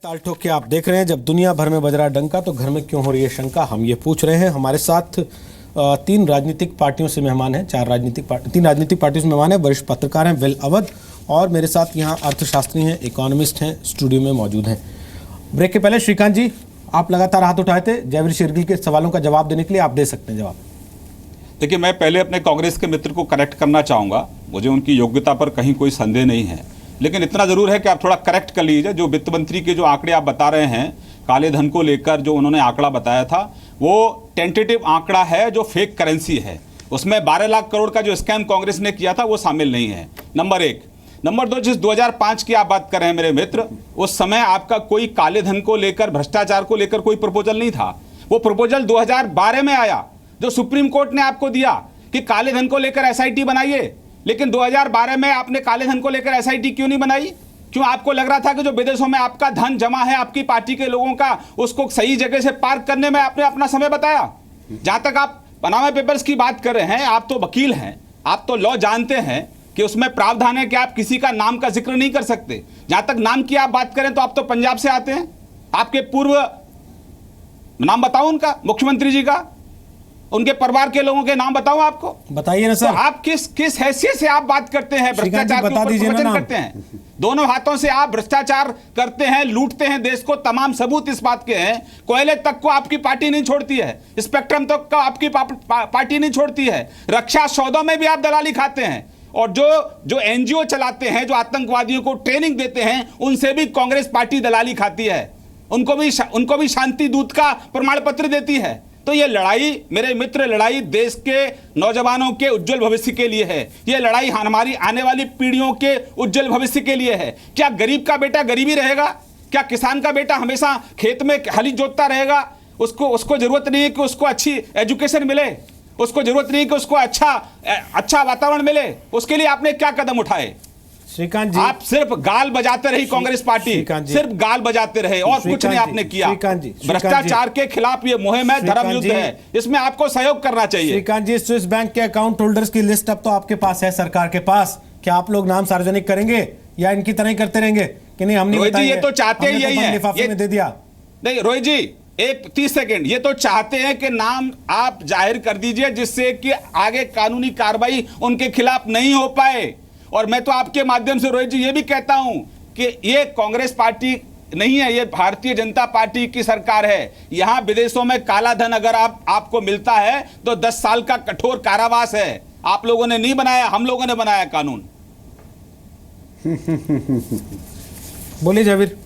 ताल ठोक के आप देख रहे हैं। जब दुनिया भर में बज रहा डंका तो घर में क्यों हो रही है शंका, हम ये पूछ रहे हैं। हमारे साथ तीन राजनीतिक पार्टियों से मेहमान हैं, तीन राजनीतिक पार्टियों से मेहमान हैं। वरिष्ठ पत्रकार हैं विल अवध, और मेरे साथ यहाँ अर्थशास्त्री हैं, इकोनॉमिस्ट हैं, स्टूडियो में मौजूद हैं। ब्रेक के पहले श्रीकांत जी, आप लगातार हाथ उठाए थे जयवीर शेरगिल के सवालों का जवाब देने के लिए, आप दे सकते हैं जवाब। देखिए, मैं पहले अपने कांग्रेस के मित्र को करेक्ट करना चाहूँगा। मुझे उनकी योग्यता पर कहीं कोई संदेह नहीं है, लेकिन इतना ज़रूर है कि आप थोड़ा करेक्ट कर लीजिए। जो वित्त मंत्री के जो आंकड़े आप बता रहे हैं काले धन को लेकर, जो उन्होंने आंकड़ा बताया था, वो टेंटेटिव आंकड़ा है, जो फेक करेंसी है। उसमें 12 लाख करोड़ का जो स्कैम कांग्रेस ने किया था वो शामिल नहीं है, नंबर एक। नंबर दो, जिस 2005 की आप बात कर रहे हैं मेरे मित्र, उस समय आपका कोई काले धन को लेकर, भ्रष्टाचार को लेकर कोई प्रपोजल नहीं था। वो प्रपोजल 2012 में आया, जो सुप्रीम कोर्ट ने आपको दिया कि काले धन को लेकर एसआईटी बनाइए। लेकिन 2012 में आपने काले धन को लेकर एसआईटी क्यों नहीं बनाई? क्यों? आपको लग रहा था कि जो विदेशों में आपका धन जमा है आपकी पार्टी के लोगों का, उसको सही जगह से पार्क करने में आपने अपना समय बताया। जहां तक आप पनामा पेपर्स की बात कर रहे हैं, आप तो वकील हैं, आप तो लॉ जानते हैं कि उसमें प्रावधान है कि आप किसी का नाम का जिक्र नहीं कर सकते। जहां तक नाम की आप बात करें तो आप तो पंजाब से आते हैं, आपके पूर्व नाम बताओ उनका, मुख्यमंत्री जी का, उनके परिवार के लोगों के नाम बताओ आपको, बताइए ना सर। तो आप किस हैसियत से आप बात करते हैं? भ्रष्टाचार के ऊपर प्रवचन करते हैं, दोनों हाथों से आप भ्रष्टाचार करते हैं, लूटते हैं देश को। तमाम सबूत इस बात के हैं। कोयले तक को आपकी पार्टी नहीं छोड़ती है, स्पेक्ट्रम तक को आपकी पार्टी नहीं छोड़ती है, रक्षा सौदों में भी आप दलाली खाते हैं, और जो एनजीओ चलाते हैं, जो आतंकवादियों को ट्रेनिंग देते हैं, उनसे भी कांग्रेस पार्टी दलाली खाती है, उनको भी शांति दूत का प्रमाण पत्र देती है। तो ये लड़ाई मेरे मित्र, लड़ाई देश के नौजवानों के उज्जवल भविष्य के लिए है। ये लड़ाई हमारी आने वाली पीढ़ियों के उज्जवल भविष्य के लिए है। क्या गरीब का बेटा गरीबी रहेगा? क्या किसान का बेटा हमेशा खेत में हली जोतता रहेगा? उसको जरूरत नहीं है कि उसको अच्छी एजुकेशन मिले, उसको जरूरत नहीं है कि उसको अच्छा वातावरण मिले। उसके लिए आपने क्या कदम उठाए? श्रीकांत जी, आप सिर्फ गाल बजाते रही कांग्रेस पार्टी, सिर्फ गाल बजाते रहे और कुछ नहीं आपने किया। भ्रष्टाचार के खिलाफ ये मुहिम है, धर्म युद्ध है, इसमें आपको सहयोग करना चाहिए। श्रीकांत जी, स्विस बैंक के अकाउंट होल्डर्स की लिस्ट अब तो आपके पास है, सरकार के पास। क्या आप लोग नाम सार्वजनिक करेंगे या इनकी तरह ही करते रहेंगे कि नहीं? हमने ये तो चाहते ही यही है, लिफाफे में दे दिया। नहीं रोहित जी, एक 30 सेकंड, ये तो चाहते हैं कि नाम आप जाहिर कर दीजिए, जिससे कि आगे कानूनी कार्रवाई उनके खिलाफ नहीं हो पाए। और मैं तो आपके माध्यम से रोहित जी ये भी कहता हूं कि ये कांग्रेस पार्टी नहीं है, ये भारतीय जनता पार्टी की सरकार है। यहां विदेशों में काला धन अगर आपको मिलता है तो 10 साल का कठोर कारावास है। आप लोगों ने नहीं बनाया, हम लोगों ने बनाया कानून। बोलिए जयवीर।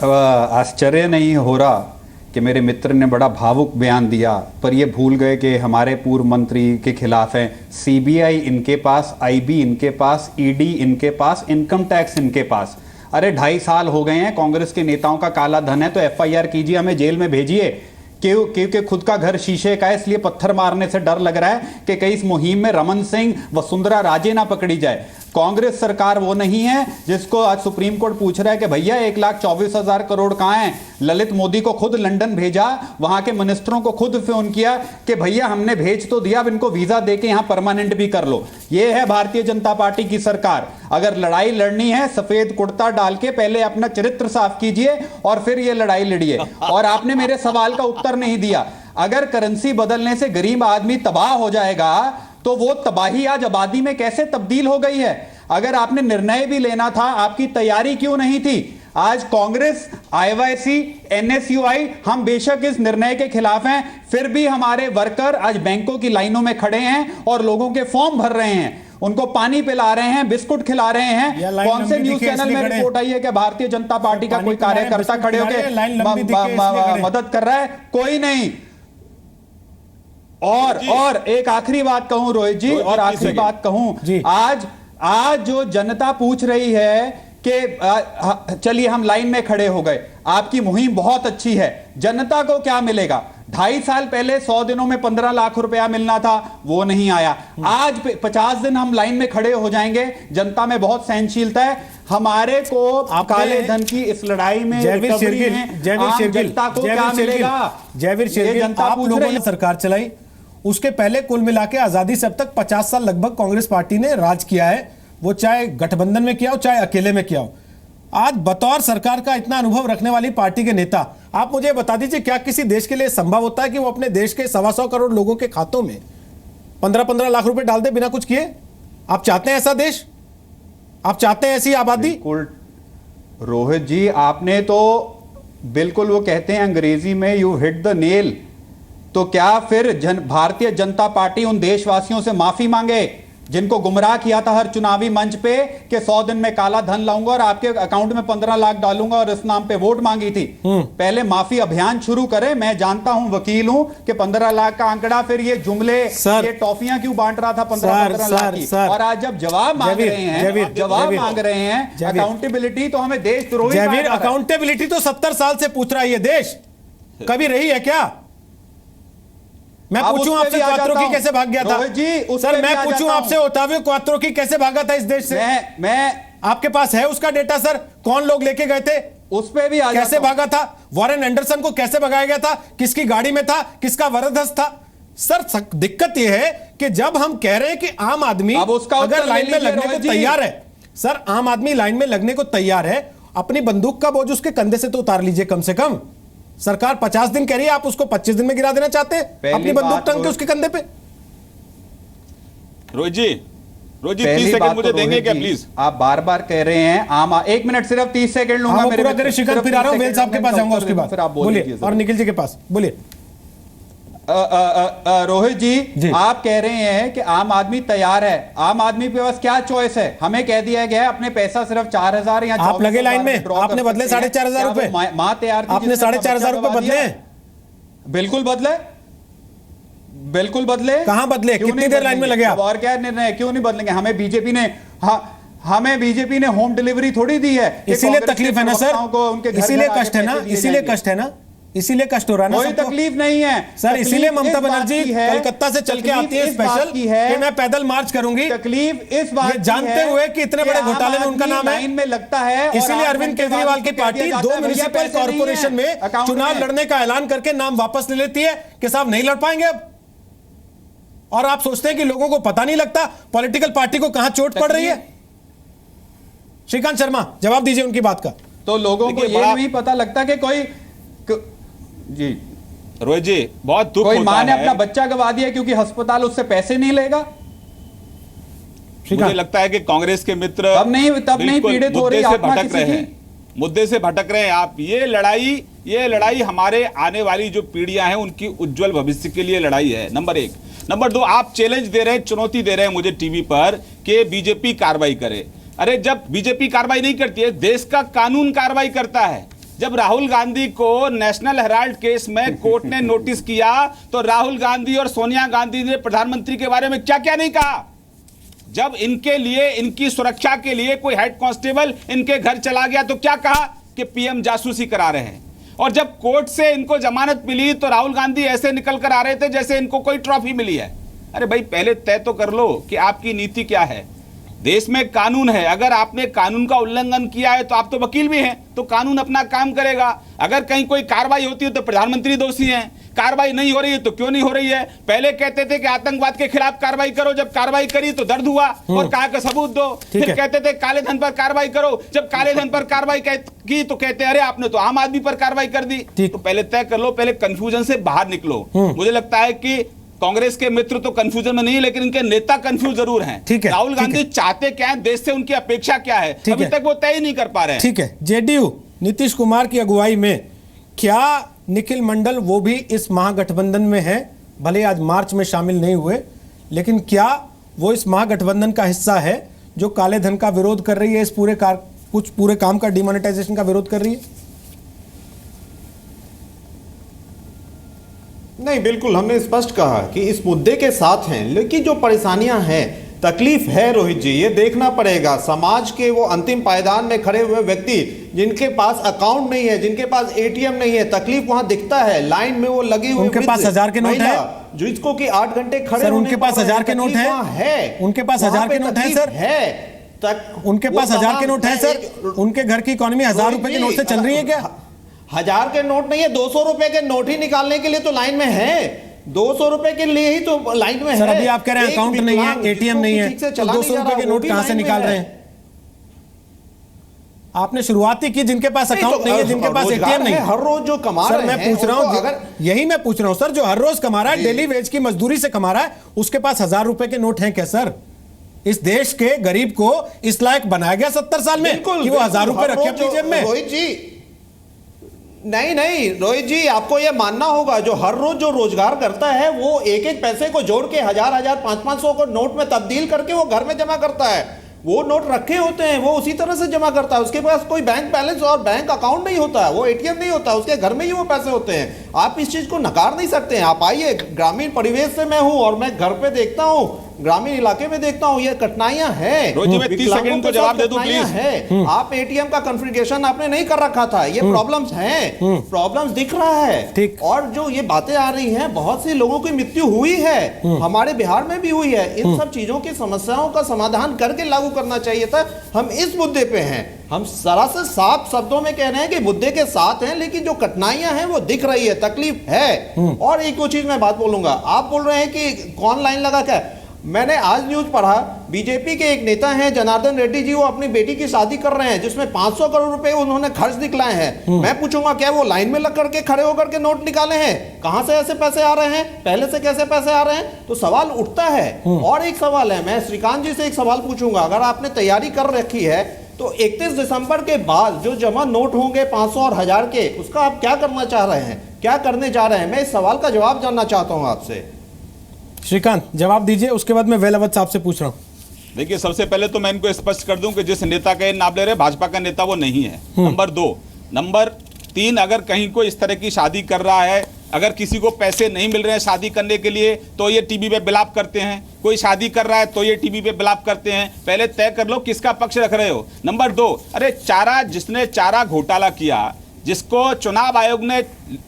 आश्चर्य नहीं हो रहा कि मेरे मित्र ने बड़ा भावुक बयान दिया, पर ये भूल गए कि हमारे पूर्व मंत्री के खिलाफ है सीबीआई इनके पास, आईबी इनके पास, ईडी इनके पास, इनकम टैक्स इनके पास। अरे 2.5 साल हो गए हैं, कांग्रेस के नेताओं का काला धन है तो एफआईआर कीजिए, हमें जेल में भेजिए। क्योंकि खुद का घर शीशे का है, इसलिए पत्थर मारने से डर लग रहा है कि कहीं इस मुहिम में रमन सिंह, वसुंधरा राजे ना पकड़ी जाए। कांग्रेस सरकार वो नहीं है जिसको आज सुप्रीम कोर्ट पूछ रहा है कि भैया 1,24,000 करोड़ कहां हैं। ललित मोदी को खुद लंदन भेजा, वहां के मिनिस्टरों को खुद फोन किया कि भैया हमने भेज तो दिया, अब इनको वीजा देके यहां परमानेंट भी कर लो। ये है भारतीय जनता पार्टी की सरकार। अगर लड़ाई लड़नी है, सफेद कुर्ता डाल के पहले अपना चरित्र साफ कीजिए और फिर ये लड़ाई लड़िए। और आपने मेरे सवाल का उत्तर नहीं दिया। अगर करेंसी बदलने से गरीब आदमी तबाह हो जाएगा तो वो तबाही आज आबादी में कैसे तब्दील हो गई है? अगर आपने निर्णय भी लेना था, आपकी तैयारी क्यों नहीं थी? आज कांग्रेस, आईवाईसी, एनएसयूआई, हम बेशक इस निर्णय के खिलाफ हैं, फिर भी हमारे वर्कर आज बैंकों की लाइनों में खड़े हैं और लोगों के फॉर्म भर रहे हैं, उनको पानी पिला रहे हैं, बिस्कुट खिला रहे हैं। कौन से न्यूज चैनल में रिपोर्ट आई है कि भारतीय जनता पार्टी का कोई कार्यकर्ता खड़े होकर मदद कर रहा है? कोई नहीं। और एक आखिरी बात कहूं रोहित जी, और आखिरी बात कहूं, आज जो जनता पूछ रही है कि चलिए हम लाइन में खड़े हो गए, आपकी मुहिम बहुत अच्छी है, जनता को क्या मिलेगा? 2.5 साल पहले 100 दिनों में 15 लाख रुपया मिलना था, वो नहीं आया। आज 50 दिन हम लाइन में खड़े हो जाएंगे, जनता में बहुत सहनशीलता है। हमारे को काले धन की इस लड़ाई में जयवीर शेरगिल, जनता को क्या मिलेगा? जयवीर शेरगिल, आप लोगों ने सरकार चलाई, उसके पहले कुल मिला के आजादी से अब तक 50 साल लगभग कांग्रेस पार्टी ने राज किया है। वो चाहे गठबंधन में किया हो चाहे अकेले में किया हो। आज बतौर सरकार का इतना अनुभव रखने वाली पार्टी के नेता, आप मुझे बता दीजिए, क्या किसी देश के लिए संभव होता है कि वो अपने देश के 125 करोड़ लोगों के खातों में 15-15 लाख रुपए डाल दे बिना कुछ किए? आप चाहते हैं ऐसा देश? आप चाहते हैं ऐसी आबादी? बिल्कुल रोहित जी, आपने तो बिल्कुल, वो कहते हैं अंग्रेजी में यू हिट द नेल। तो क्या फिर भारतीय जनता पार्टी उन देशवासियों से माफी मांगे जिनको गुमराह किया था हर चुनावी मंच पे कि 100 दिन में काला धन लाऊंगा और आपके अकाउंट में 15 लाख डालूंगा और इस नाम पे वोट मांगी थी? पहले माफी अभियान शुरू करें। मैं जानता हूं, वकील हूं, कि 15 लाख का आंकड़ा, फिर ये जुमले, ये टॉफियां क्यों बांट रहा था 15 लाख की? और आज जब जवाब मांग रहे हैं अकाउंटेबिलिटी, तो हमें देशद्रोही। अकाउंटेबिलिटी तो 70 साल से पूछ रहा है ये देश, कभी रही है क्या? मैं पूछूं आपसे क्वात्रो की कैसे भाग गया था? सर मैं पूछूं आपसे ओटावियो क्वात्रो की कैसे भागा था इस देश से? मैं आपके पास है उसका डेटा सर? कौन लोग लेके गए थे? उस पे भी कैसे भागा था? वॉरेन एंडरसन को कैसे भगाया गया था? किसकी गाड़ी में था? किसका वरदहस्त था? सर दिक्कत यह है कि जब हम कह रहे हैं कि आम आदमी अगर लाइन में लगने को तैयार है, सर आम आदमी लाइन में लगने को तैयार है, अपनी बंदूक का बोझ उसके कंधे से तो उतार लीजिए कम से कम। सरकार 50 दिन कह रही है, आप उसको 25 दिन में गिरा देना चाहते हैं अपनी बंदूक टंग के उसके कंधे पे। रोहित जी 30 सेकंड मुझे देंगे क्या प्लीज? आप बार बार कह रहे हैं एक मिनट, सिर्फ 30 सेकंड लूंगा। मेरे पूरा शिकन फिर आ रहा हूं, वेल साहब के पास जाऊंगा उसके बाद। बोलिए, और निखिल जी के पास बोलिए। रोहित जी, आप कह रहे हैं कि आम आदमी तैयार है। आम आदमी के पास क्या चॉइस है? हमें कह दिया गया है अपने पैसा सिर्फ 4,000 या आप लगे लाइन में, आपने बदले 4,500 रुपए। मां तैयार थी, आपने 4,500 रुपए बदले? बिल्कुल बदले, बिल्कुल बदले। कहां बदले? कितनी देर लाइन में लगे आप? और क्या निर्णय, क्यों नहीं बदलेंगे? हमें बीजेपी ने होम डिलीवरी थोड़ी दी है, इसीलिए तकलीफ है ना सर, इसीलिए कष्ट है ना, इसीलिए कष्ट है ना, इसीलिए कष्ट हो रहा है ना। कोई तकलीफ नहीं है सर, इसीलिए ममता बनर्जी कलकत्ता से चल के आती है स्पेशल कि मैं पैदल मार्च करूंगी। तकलीफ इस बात जानते हुए कि इतने बड़े घोटाले में उनका नाम है, में लगता है। इसीलिए अरविंद केजरीवाल की पार्टी 2 म्युनिसिपल कॉर्पोरेशन में चुनाव लड़ने का ऐलान करके नाम वापस ले लेती है कि साहब नहीं लड़ पाएंगे अब। और आप सोचते हैं कि लोगों को पता नहीं लगता पॉलिटिकल पार्टी को कहां चोट पड़ रही है? श्रीकांत शर्मा जवाब दीजिए उनकी बात का। तो लोगों को यह नहीं पता लगता कि कोई जी रोहित जी बहुत दुख कोई होता मां ने है। अपना बच्चा गवा दिया क्योंकि अस्पताल उससे पैसे नहीं लेगा। मुझे लगता है कि कांग्रेस के मित्र तब नहीं पीड़ित हो रही, भटक रहे हैं, मुद्दे से भटक रहे हैं आप। ये लड़ाई हमारे आने वाली जो पीढ़ियां हैं उनकी उज्जवल भविष्य के लिए लड़ाई है, नंबर 1। नंबर 2, आप चैलेंज दे रहे हैं, चुनौती दे रहे हैं मुझे टीवी पर कि बीजेपी कार्रवाई करे। अरे जब बीजेपी कार्रवाई नहीं करती है, देश का कानून कार्रवाई करता है। जब राहुल गांधी को नेशनल हेराल्ड केस में कोर्ट ने नोटिस किया तो राहुल गांधी और सोनिया गांधी ने प्रधानमंत्री के बारे में क्या क्या नहीं कहा। जब इनके लिए, इनकी सुरक्षा के लिए कोई हेड कांस्टेबल इनके घर चला गया तो क्या कहा कि पीएम जासूसी करा रहे हैं। और जब कोर्ट से इनको जमानत मिली तो राहुल गांधी ऐसे निकल कर आ रहे थे जैसे इनको कोई ट्रॉफी मिली है। अरे भाई पहले तय तो कर लो कि आपकी नीति क्या है। देश में कानून है, अगर आपने कानून का उल्लंघन किया है तो आप तो वकील भी हैं, तो कानून अपना काम करेगा। अगर कहीं कोई कार्रवाई होती है तो प्रधानमंत्री दोषी हैं, कार्रवाई नहीं हो रही है तो क्यों नहीं हो रही है। पहले कहते थे कि आतंकवाद के खिलाफ कार्रवाई करो, जब कार्रवाई करी तो दर्द हुआ और कहा कि सबूत दो। फिर कहते थे काले धन पर कार्रवाई करो, जब काले धन पर कार्रवाई की तो कहते अरे आपने तो आम आदमी पर कार्रवाई कर दी। तो पहले तय कर लो, पहले कंफ्यूजन से बाहर निकलो। मुझे लगता है कि कांग्रेस के मित्र तो कंफ्यूजन में नहीं है, लेकिन इनके नेता कंफ्यूज जरूर हैं। राहुल गांधी चाहते क्या है, देश से उनकी अपेक्षा क्या है, अभी तक वो तय ही नहीं कर पा रहे हैं। ठीक है, जेडीयू नीतीश कुमार की अगुवाई में क्या निखिल मंडल वो भी इस महागठबंधन में है? भले आज मार्च में शामिल नहीं हुए, लेकिन क्या वो इस महागठबंधन का हिस्सा है जो काले धन का विरोध कर रही है, इस पूरे काम का डिमोनेटाइजेशन का विरोध कर रही है? नहीं, बिल्कुल हमने स्पष्ट कहा कि इस मुद्दे के साथ हैं, लेकिन जो परेशानियां हैं, तकलीफ है रोहित जी, ये देखना पड़ेगा। समाज के वो अंतिम पायदान में खड़े हुए व्यक्ति जिनके पास अकाउंट नहीं है, जिनके पास एटीएम नहीं है, तकलीफ वहां दिखता है। लाइन में वो लगे हुए, उनके पास 1000 के नोट है, जिसको कि 8 घंटे खड़े सर, उनके पास 1000 के नोट है, उनके पास 1000 के नोट है सर, उनके पास 1000 के नोट है सर। उनके घर की इकोनॉमी 1000 रुपए के नोट से चल रही है क्या? 1000 के नोट नहीं है, 200 रुपए के नोट ही निकालने के लिए तो लाइन में है। 200 रुपए के लिए ही तो लाइन में सर है। अभी आप कह रहे हैं एक अकाउंट नहीं है, विकलांग एटीएम नहीं है, जिसको ठीक से तो चला 200 नहीं जा रुपए रहा, के वो नोट भी कहां से लाइन में निकाल है। रहे हैं? आपने शुरुआत ही की जिनके पास नहीं, अकाउंट तो नहीं है, जिनके पास रोजगार एटीएम नहीं है, है। हर रोज जो कमा सर रहे मैं हैं, पूछ रहा उनको हूं, अगर यही मैं पूछ रहा हूं सर, जो हर रोज कमा रहा है, डेली वेज की मजदूरी से कमा रहा है, उसके पास 1000 रुपए के नोट हैं क्या सर? इस देश के गरीब को इस लायक बनाया गया 70 साल में कि वो 1000 रुपए रखे अपनी जेब में? रोहित जी, नहीं रोहित जी, आपको यह मानना होगा जो हर रोज जो रोजगार करता है वो एक एक पैसे को जोड़ के 1000 500 को नोट में तब्दील करके वो घर में जमा करता है। वो नोट रखे होते हैं, वो उसी तरह से जमा करता है। उसके पास कोई बैंक बैलेंस और बैंक अकाउंट नहीं होता है, वो एटीएम नहीं होता, उसके घर में ही वो पैसे होते हैं। आप इस चीज को नकार नहीं सकते हैं। आप आइए, ग्रामीण परिवेश से मैं हूं और मैं घर पे देखता हूं, ग्रामीण इलाके में देखता हूं, ये कठिनाइयां हैं। रोज मैं 30 सेकंड को जवाब दे दूं प्लीज। है आप एटीएम का कॉन्फ़िगरेशन आपने नहीं कर रखा था, ये प्रॉब्लम्स हैं, प्रॉब्लम्स दिख रहा है। ठीक। और जो ये बातें आ रही हैं, बहुत सी लोगों की मृत्यु हुई है, हमारे बिहार में भी हुई है। इन सब चीजों की समस्याओं का समाधान करके लागू करना चाहिए था। हम इस मुद्दे पे हैं, हम सरासर साफ शब्दों में कह रहे हैं कि मुद्दे के साथ हैं, लेकिन जो कठिनाइयां हैं वो दिख रही है, तकलीफ है। और एक वो चीज मैं बात बोलूंगा, आप बोल रहे हैं कि कौन लाइन लगा क्या? मैंने आज न्यूज पढ़ा, बीजेपी के एक नेता हैं जनार्दन रेड्डी जी, वो अपनी बेटी की शादी कर रहे हैं जिसमें 500 करोड़ रुपए उन्होंने खर्च दिखलाए हैं। मैं पूछूंगा क्या वो लाइन में लग करके खड़े होकर के नोट निकाले हैं? कहां से ऐसे पैसे आ रहे हैं? पहले से कैसे पैसे आ रहे हैं? तो सवाल उठता है। और एक सवाल है, मैं श्रीकांत जी से एक सवाल पूछूंगा, अगर आपने तैयारी कर रखी है तो 31 दिसंबर के बाद जो जमा नोट होंगे 500 और 1000 के, उसका आप क्या करना चाह रहे हैं, क्या करने जा रहे हैं? मैं इस सवाल का जवाब जानना चाहता हूं आपसे। श्रीकांत जवाब दीजिए, उसके बाद मैं वेलावत साहब से पूछ रहा हूं। देखिए, सबसे पहले तो मैं इनको स्पष्ट कर दूं कि जिस नेता का ये नाम ले रहे भाजपा का नेता वो नहीं है। नंबर 2। नंबर 3, अगर कहीं कोई इस तरह की शादी कर रहा है, अगर किसी को पैसे नहीं मिल रहे हैं शादी करने के लिए तो ये टीवी पे बिलाप करते हैं, कोई शादी कर रहा है तो ये टीवी पे बिलाप करते हैं। पहले तय कर लो किसका पक्ष रख रहे हो। नंबर 2, अरे जिसने चारा घोटाला किया, जिसको चुनाव आयोग ने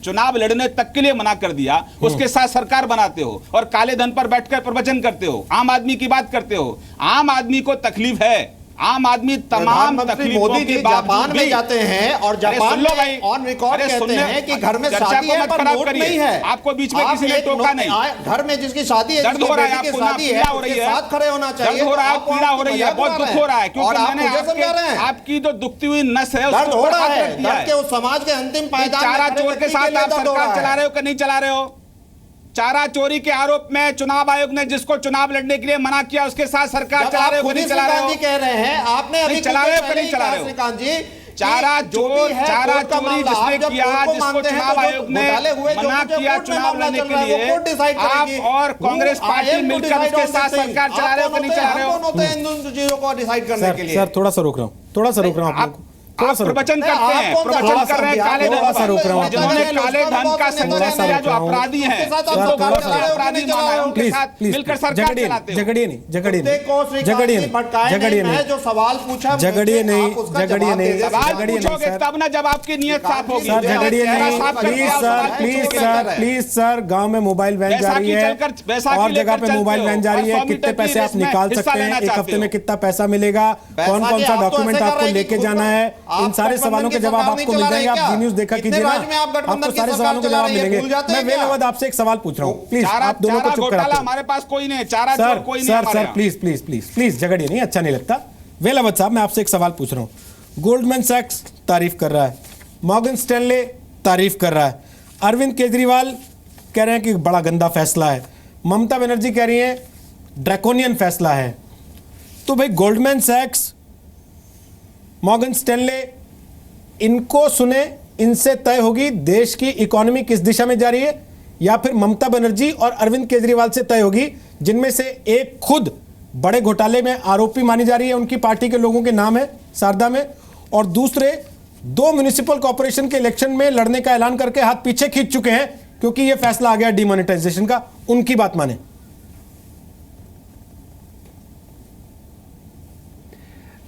चुनाव लड़ने तक के लिए मना कर दिया, उसके साथ सरकार बनाते हो और काले धन पर बैठकर प्रवचन करते हो, आम आदमी की बात करते हो। आम आदमी को तकलीफ है, आम आदमी तमाम तकलीफों मोदी जी के जापान बावजूद में भी जाते हैं और जापान में ऑन रिकॉर्ड कहते हैं कि घर में शादी है पर नोट नहीं है। आपको बीच में किसी ने टोका नहीं। घर में जिसकी शादी है, दर्द हो रहा है, जिसकी आपको शादी है, हो रही उसके है, साथ खड़े होना चाहिए। दर्द हो रहा है, पीड़ा हो रही है, बहुत दुख हो रहा है, क्योंकि मैंने आपकी जो दुखती हुई नस है दर्द हो रहा है, दिया दर्द के उस समाज के अंतिम पायदान में चारा खड़े चोर के व्यक्ति साथ लिए आप दर्द हो सरकार रहा है। चला रहे हो कि नहीं चला रहे हो? चारा चोरी के आरोप में चुनाव आयोग ने जिसको चुनाव लड़ने के लिए मना किया, उसके साथ सरकार चला रहे हो कि नहीं चला रहे हो? कह रहे हैं आपने अभी चला रहे हो कि नहीं चला रहे हो? श्रीकांत जी, चारा चोरी जिसने किया, जिसको चुनाव आयोग ने मना किया चुनाव लड़ने के लिए, आप और कांग्रेस पार्टी मिलकर उसके साथ सरकार चला रहे हो कि नहीं चला रहे हो? होते हैं इन चीजों को डिसाइड करने के लिए। सर थोड़ा सा रोक रहा हूं, थोड़ा सा रोक रहा हूं आप लोगों को। थोड़ा सा प्रवचन करते हैं, प्रवचन कर रहे हैं काले धन सा रोक रहा हूं। जिन्होंने काले धन का संचालन किया, जो अपराधी हैं, अपराधी माना है, उनके साथ मिलकर सरकार चलाते हो। झगड़िए नहीं, झगड़िए नहीं, झगड़िए नहीं, जो सवाल पूछा, झगड़िए नहीं, झगड़िए नहीं, सवाल झगड़िए नहीं पूछोगे सर। तब ना जब आपकी नियत साफ होगी। सर झगड़िए नहीं, साफ करके प्लीज आओ, सर, सवाल प्लीज पूछोगे सर, नहीं। प्लीज सर, गांव में मोबाइल वैन जा रही है और जगह पे मोबाइल वैन जा रही है, कितने पैसे आप निकाल सकते हैं, एक हफ्ते में कितना पैसा मिलेगा, कौन कौन सा डॉक्यूमेंट आपको लेके जाना है, इन सारे सवालों के जवाब आपको मिल जाएंगे। आप जी न्यूज़ देखा कीजिए ना, आपको सारे सवालों के जवाब मिलेंगे। मैं वेलावत आपसे एक सवाल पूछ रहा हूँ, प्लीज आप दोनों को चुप करा। हमारे पास कोई नहीं है, चारा चोर कोई नहीं सर हमारे सर यहाँ। प्लीज प्लीज प्लीज प्लीज झगड़िए नहीं, अच्छा नहीं लगता। वेलावत साहब मैं आपसे एक सवाल पूछ रहा हूँ। गोल्डमैन सैक्स तारीफ कर रहा है, मॉर्गन स्टैनले तारीफ कर रहा है, अरविंद केजरीवाल कह रहे हैं कि बड़ा गंदा फैसला है, ममता बनर्जी कह रही है ड्रैकोनियन फैसला है। तो भाई गोल्डमैन सैक्स, मॉर्गन स्टैनले, इनको सुने, इनसे तय होगी देश की इकोनॉमी किस दिशा में जा रही है, या फिर ममता बनर्जी और अरविंद केजरीवाल से तय होगी, जिनमें से एक खुद बड़े घोटाले में आरोपी मानी जा रही है, उनकी पार्टी के लोगों के नाम है शारदा में, और दूसरे 2 म्युनिसिपल कॉर्पोरेशन के इलेक्शन में लड़ने का ऐलान करके हाथ पीछे खींच चुके हैं क्योंकि यह फैसला आ गया डिमोनेटाइजेशन का, उनकी बात माने।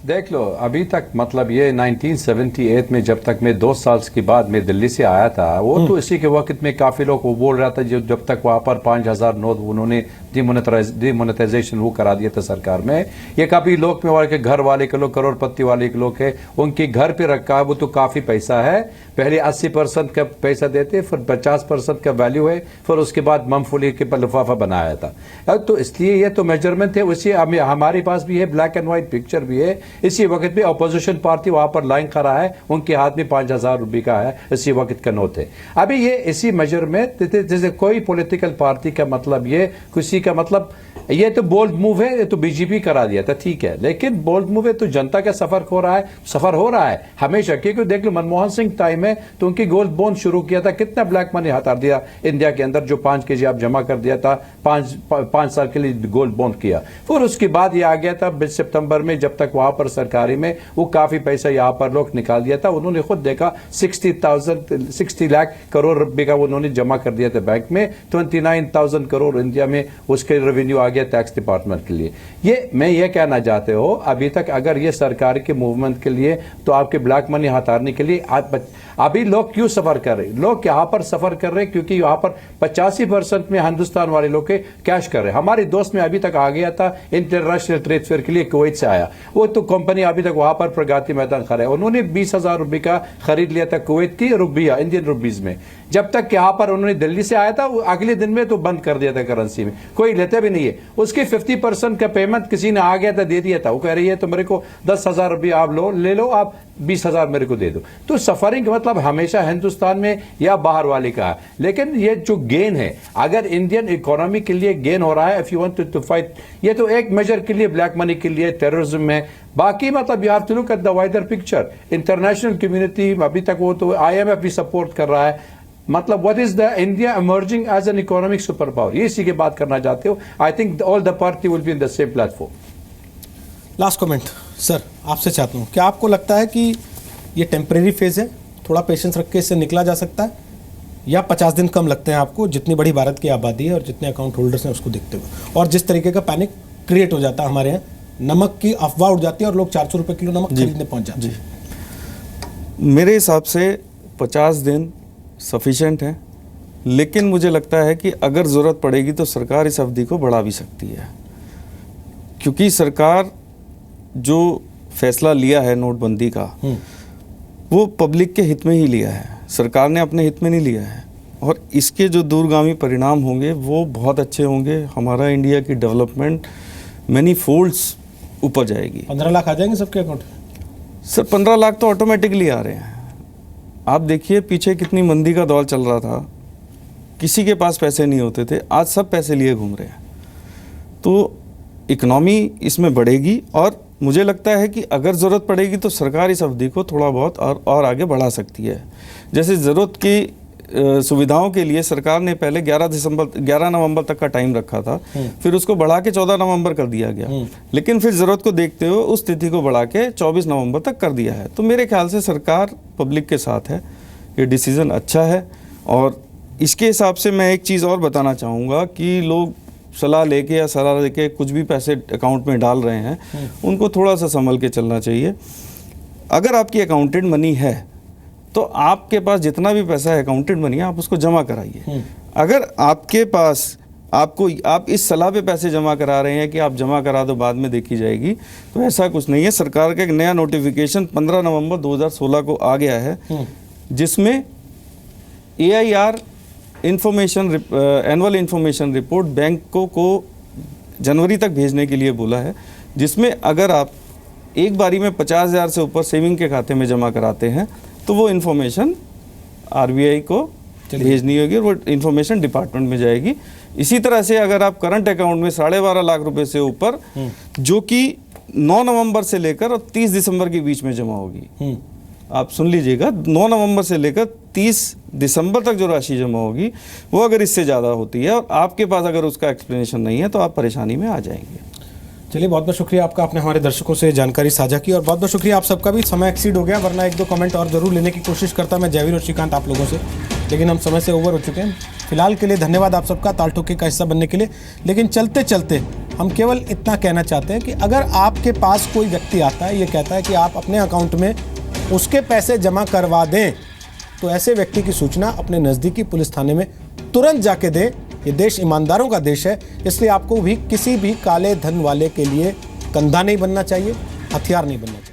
देख लो अभी तक, मतलब ये 1978 में जब तक मैं 2 साल के बाद मैं दिल्ली से आया था, वो तो इसी के वक्त में काफ़ी लोग वो बोल रहा था जब तक वहाँ पर 5,000 नोट उन्होंने डिमोनेटाइजेशन वो करा दिया था सरकार में। ये काफ़ी लोग में के घर वाले के लोग, करोड़पति वाले के लोग है, उनके घर पे रखा है वो तो काफ़ी पैसा है। पहले 80% का पैसा देते, फिर 50% का वैल्यू है, फिर उसके बाद मूंगफली के लिफाफा बनाया था। तो इसलिए ये तो मेजरमेंट है। उसी हमारे पास भी है, ब्लैक एंड व्हाइट पिक्चर भी है। इसी वक्त में अपोजिशन पार्टी वहां पर लाइन खड़ा है, उनके हाथ में 5,000 रुपये का है, इसी वक्त का नोट है। अभी ये इसी मेजर में जैसे कोई पॉलिटिकल पार्टी का मतलब ये किसी का मतलब ये तो बोल्ड मूव है, ये तो बीजेपी करा दिया था, ठीक है, लेकिन बोल्ड मूव है तो जनता का सफर हो रहा है हमेशा। क्योंकि देख लो मनमोहन सिंह टाइम में तो उनकी गोल्ड बॉन्ड शुरू किया था, कितना ब्लैक मनी हटा दिया इंडिया के अंदर, जो 5 kg आप जमा कर दिया था, 5 साल के लिए गोल्ड बॉन्ड किया। फिर उसके बाद ये आ गया था 20 सितंबर में, जब तक वहां पर सरकारी में वो काफी पैसा यहाँ पर लोग निकाल दिया था। उन्होंने खुद देखा 60 लाख करोड़ रुपए का उन्होंने जमा कर दिया था बैंक में, 29,000 करोड़ इंडिया में उसके रेवेन्यू आ गया टैक्स डिपार्टमेंट के लिए। ये मैं ये कहना चाहते हो, अभी तक अगर ये सरकार के मूवमेंट के लिए तो आपके ब्लैक मनी हटाने के लिए अभी लोग क्यों सफर कर रहे हैं? लोग यहाँ पर सफर कर रहे हैं क्योंकि यहाँ पर 85% में हिंदुस्तान वाले लोग के कैश कर रहे हैं। हमारे दोस्त में अभी तक आ गया था इंटरनेशनल ट्रेड फेयर के लिए, कुवैत से आया, वो तो कंपनी अभी तक वहां पर प्रगति मैदान खड़ा है। उन्होंने 20,000 रुपए का खरीद लिया था कुवैत की रुपया, इंडियन रुपीज में। जब तक यहाँ पर उन्होंने दिल्ली से आया था, वो अगले दिन में तो बंद कर दिया था करेंसी में, कोई लेता भी नहीं है। उसके 50% का पेमेंट किसी ने आ गया था, दे दिया था। वो कह रही है तो मेरे को 10,000 रुपये आप ले लो, आप 20,000 मेरे को दे दो। तो सफरिंग मतलब हमेशा हिंदुस्तान में या बाहर वाले का है। लेकिन ये जो गेन है, अगर इंडियन इकोनॉमी के लिए गेन हो रहा है, if you want to fight, ये तो एक मेजर के लिए ब्लैक मनी के लिए, टेररिज्म में, बाकी मतलब you have to look at the wider picture. International community अभी तक वो तो IMF भी सपोर्ट कर रहा है। मतलब what is the India emerging as an economic super power, ये इसी की बात करना चाहते हो। I think all the party will be in the same platform. Last comment sir आपसे चाहता हूँ, क्या आपको लगता है कि ये टेम्परेरी फेज है, थोड़ा पेशेंस रख के इससे निकला जा सकता है, या 50 दिन कम लगते हैं आपको, जितनी बड़ी भारत की आबादी है और जितने अकाउंट होल्डर्स हैं उसको देखते हुए, और जिस तरीके का पैनिक क्रिएट हो जाता है हमारे यहाँ, नमक की अफवाह उड़ जाती है और लोग 400 रुपये किलो नमक खरीदने पहुँच जाते हैं? मेरे हिसाब से 50 दिन सफिशेंट है, लेकिन मुझे लगता है कि अगर ज़रूरत पड़ेगी तो सरकार इस अवधि को बढ़ा भी सकती है, क्योंकि सरकार जो फैसला लिया है नोटबंदी का, वो पब्लिक के हित में ही लिया है, सरकार ने अपने हित में नहीं लिया है। और इसके जो दूरगामी परिणाम होंगे वो बहुत अच्छे होंगे। हमारा इंडिया की डेवलपमेंट मैनी फोल्ड्स ऊपर जाएगी। 15 लाख आ जाएंगे सबके अकाउंट? सर 15 लाख तो ऑटोमेटिकली आ रहे हैं। आप देखिए पीछे कितनी मंदी का दौर चल रहा था, किसी के पास पैसे नहीं होते थे, आज सब पैसे लिए घूम रहे हैं। तो इकनॉमी इसमें बढ़ेगी और मुझे लगता है कि अगर ज़रूरत पड़ेगी तो सरकार इस अवधि को थोड़ा बहुत और आगे बढ़ा सकती है। जैसे ज़रूरत की सुविधाओं के लिए सरकार ने पहले 11 नवंबर तक का टाइम रखा था, फिर उसको बढ़ा के 14 नवंबर कर दिया गया, लेकिन फिर ज़रूरत को देखते हुए उस तिथि को बढ़ा के 24 नवंबर तक कर दिया है। तो मेरे ख्याल से सरकार पब्लिक के साथ है, ये डिसीज़न अच्छा है। और इसके हिसाब से मैं एक चीज़ और बताना चाहूँगा कि लोग सलाह लेके कुछ भी पैसे अकाउंट में डाल रहे हैं, उनको थोड़ा सा संभल के चलना चाहिए। अगर आपकी अकाउंटेड मनी है तो आपके पास जितना भी पैसा है अकाउंटेड मनी है, आप उसको जमा कराइए। अगर आपके पास आप इस सलाह पे पैसे जमा करा रहे हैं कि आप जमा करा दो बाद में देखी जाएगी, तो ऐसा कुछ नहीं है। सरकार का एक नया नोटिफिकेशन 15 नवंबर 2016 को आ गया है, जिसमें AIR एनुअल इंफॉर्मेशन रिपोर्ट बैंकों को जनवरी तक भेजने के लिए बोला है, जिसमें अगर आप एक बारी में 50,000 से ऊपर सेविंग के खाते में जमा कराते हैं तो वो इन्फॉर्मेशन RBI को भेजनी होगी और वो इन्फॉर्मेशन डिपार्टमेंट में जाएगी। इसी तरह से अगर आप करंट अकाउंट में 12.5 लाख रुपए से ऊपर, जो कि 9 नवंबर से लेकर और 30 दिसंबर के बीच में जमा होगी, आप सुन लीजिएगा, 9 नवंबर से लेकर 30 दिसंबर तक जो राशि जमा होगी वो अगर इससे ज़्यादा होती है और आपके पास अगर उसका एक्सप्लेनेशन नहीं है तो आप परेशानी में आ जाएंगे। चलिए, बहुत बहुत शुक्रिया आपका, आपने हमारे दर्शकों से जानकारी साझा की, और बहुत बहुत शुक्रिया आप सबका भी। समय एक्सीड हो गया, वरना एक दो कमेंट और जरूर लेने की कोशिश करता मैं जयवीर और श्रीकांत आप लोगों से, लेकिन हम समय से ओवर हो चुके हैं। फिलहाल के लिए धन्यवाद आप सबका ताल ठोके का हिस्सा बनने के लिए। लेकिन चलते चलते हम केवल इतना कहना चाहते हैं कि अगर आपके पास कोई व्यक्ति आता है, ये कहता है कि आप अपने अकाउंट में उसके पैसे जमा करवा दें, तो ऐसे व्यक्ति की सूचना अपने नज़दीकी पुलिस थाने में तुरंत जाके दें। ये देश ईमानदारों का देश है, इसलिए आपको भी किसी भी काले धन वाले के लिए कंधा नहीं बनना चाहिए, हथियार नहीं बनना चाहिए।